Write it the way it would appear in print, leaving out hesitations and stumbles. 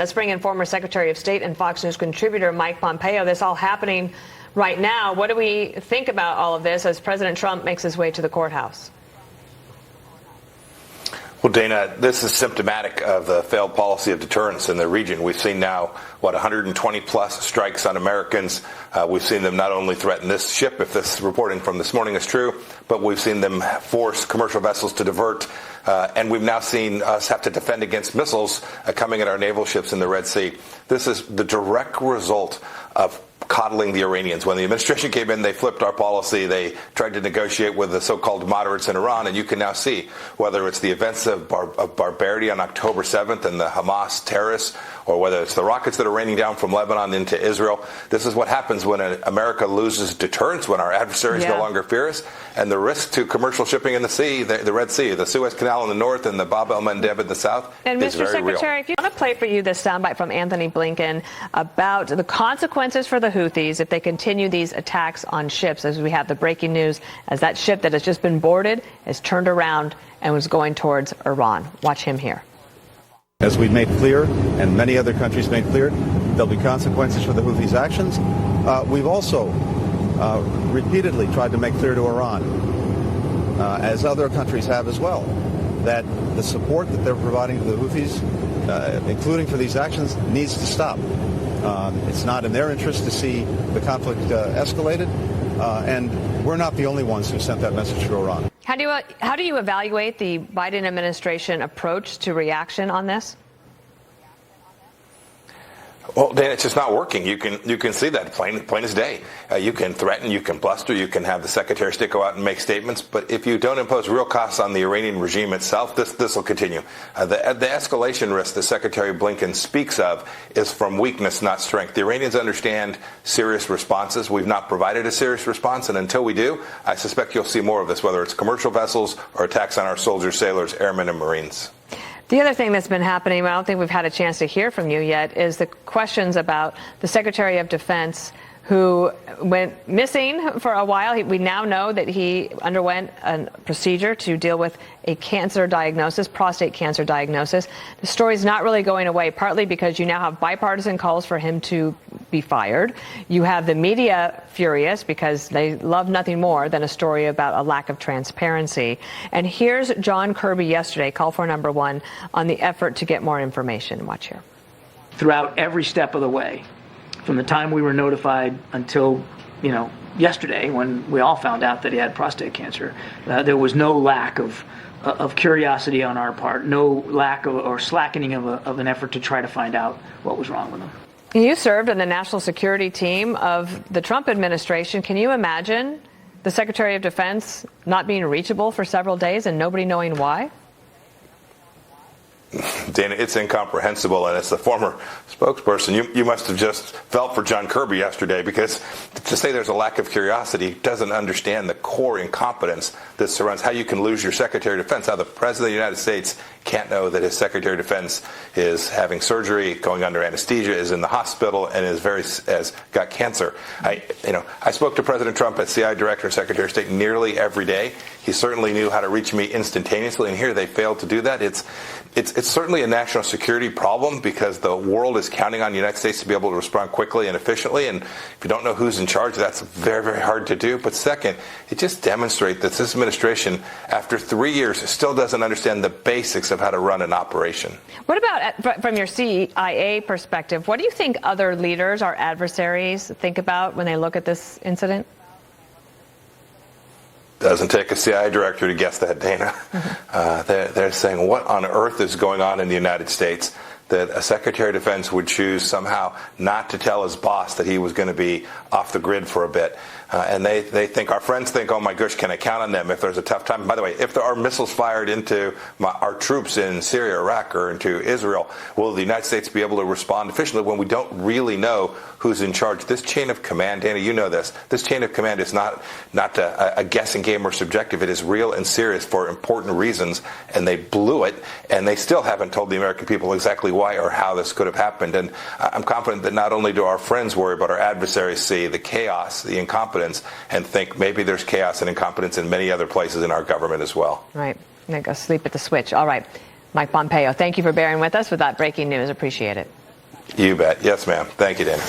Let's bring in former Secretary of State and Fox News contributor Mike Pompeo. This all happening right now. What do we think about all of this as President Trump makes his way to the courthouse? Well, Dana, this is symptomatic of the failed policy of deterrence in the region. We've seen now, 120 plus strikes on Americans. We've seen them not only threaten this ship, if this reporting from this morning is true, but we've seen them force commercial vessels to divert. And we've now seen us have to defend against missiles coming at our naval ships in the Red Sea. This is the direct result of coddling the Iranians. When the administration came in, they flipped our policy. They tried to negotiate with the so-called moderates in Iran, and you can now see whether it's the events of barbarity on October 7th and the Hamas terrorists, or whether it's the rockets that are raining down from Lebanon into Israel. This is what happens when America loses deterrence, when our adversaries no longer fear us, and the risk to commercial shipping in the sea, the Red Sea, the Suez Canal in the north, and the Bab el-Mandeb in the south, and is Mr. very Secretary, real. if you want to play for you this soundbite from Anthony Blinken about the consequences for the Houthis if they continue these attacks on ships, as we have the breaking news, as that ship that has just been boarded has turned around and was going towards Iran. Watch him here. As we've made clear, and many other countries made clear, there'll be consequences for the Houthis' actions. We've also repeatedly tried to make clear to Iran, as other countries have as well, that the support that they're providing to the Houthis, including for these actions, needs to stop. It's not in their interest to see the conflict escalated, and we're not the only ones who sent that message to Iran. How do you evaluate the Biden administration approach to reaction on this? Well, Dan, it's just not working. You can see that plain as day. You can threaten, you can bluster, you can have the Secretary of State go out and make statements, but if you don't impose real costs on the Iranian regime itself, this will continue. The escalation risk the Secretary Blinken speaks of is from weakness, not strength. The Iranians understand serious responses. We've not provided a serious response, and until we do, I suspect you'll see more of this, whether it's commercial vessels or attacks on our soldiers, sailors, airmen, and Marines. The other thing that's been happening, I don't think we've had a chance to hear from you yet, is the questions about the Secretary of Defense who went missing for a while. We now know that he underwent a procedure to deal with a cancer diagnosis, prostate cancer diagnosis. The story's not really going away, partly because you now have bipartisan calls for him to be fired. You have the media furious because they love nothing more than a story about a lack of transparency. And here's John Kirby yesterday, call for number one, on the effort to get more information. Watch here. Throughout every step of the way, from the time we were notified until, yesterday when we all found out that he had prostate cancer, there was no lack of curiosity on our part, no lack of or slackening of an effort to try to find out what was wrong with him. You served on the national security team of the Trump administration. Can you imagine the Secretary of Defense not being reachable for several days and nobody knowing why? Dana, it's incomprehensible, and it's the former spokesperson. You must have just felt for John Kirby yesterday, because to say there's a lack of curiosity doesn't understand the core incompetence that surrounds how you can lose your Secretary of Defense, how the President of the United States can't know that his Secretary of Defense is having surgery, going under anesthesia, is in the hospital, and has got cancer. I spoke to President Trump as CI Director and Secretary of State nearly every day. He certainly knew how to reach me instantaneously, and here they failed to do that. It's certainly a national security problem, because the world is counting on the United States to be able to respond quickly and efficiently. And if you don't know who's in charge, that's very, very hard to do. But second, it just demonstrates that this administration, after 3 years, still doesn't understand the basics of how to run an operation. What about, from your CIA perspective, what do you think other leaders, our adversaries, think about when they look at this incident? Doesn't take a CIA director to guess that, Dana. They're saying, what on earth is going on in the United States that a Secretary of Defense would choose somehow not to tell his boss that he was going to be off the grid for a bit? And they think, our friends think, oh my gosh, can I count on them if there's a tough time? By the way, if there are missiles fired into our troops in Syria, Iraq, or into Israel, will the United States be able to respond efficiently when we don't really know who's in charge? This chain of command, Dana, you know this. This chain of command is not a guessing game or subjective. It is real and serious for important reasons, and they blew it, and they still haven't told the American people exactly why or how this could have happened. And I'm confident that not only do our friends worry, but our adversaries see the chaos, the incompetence, and think maybe there's chaos and incompetence in many other places in our government as well. Right. I'm going to go sleep at the switch. All right. Mike Pompeo, thank you for bearing with us with that breaking news. Appreciate it. You bet. Yes, ma'am. Thank you, Dana.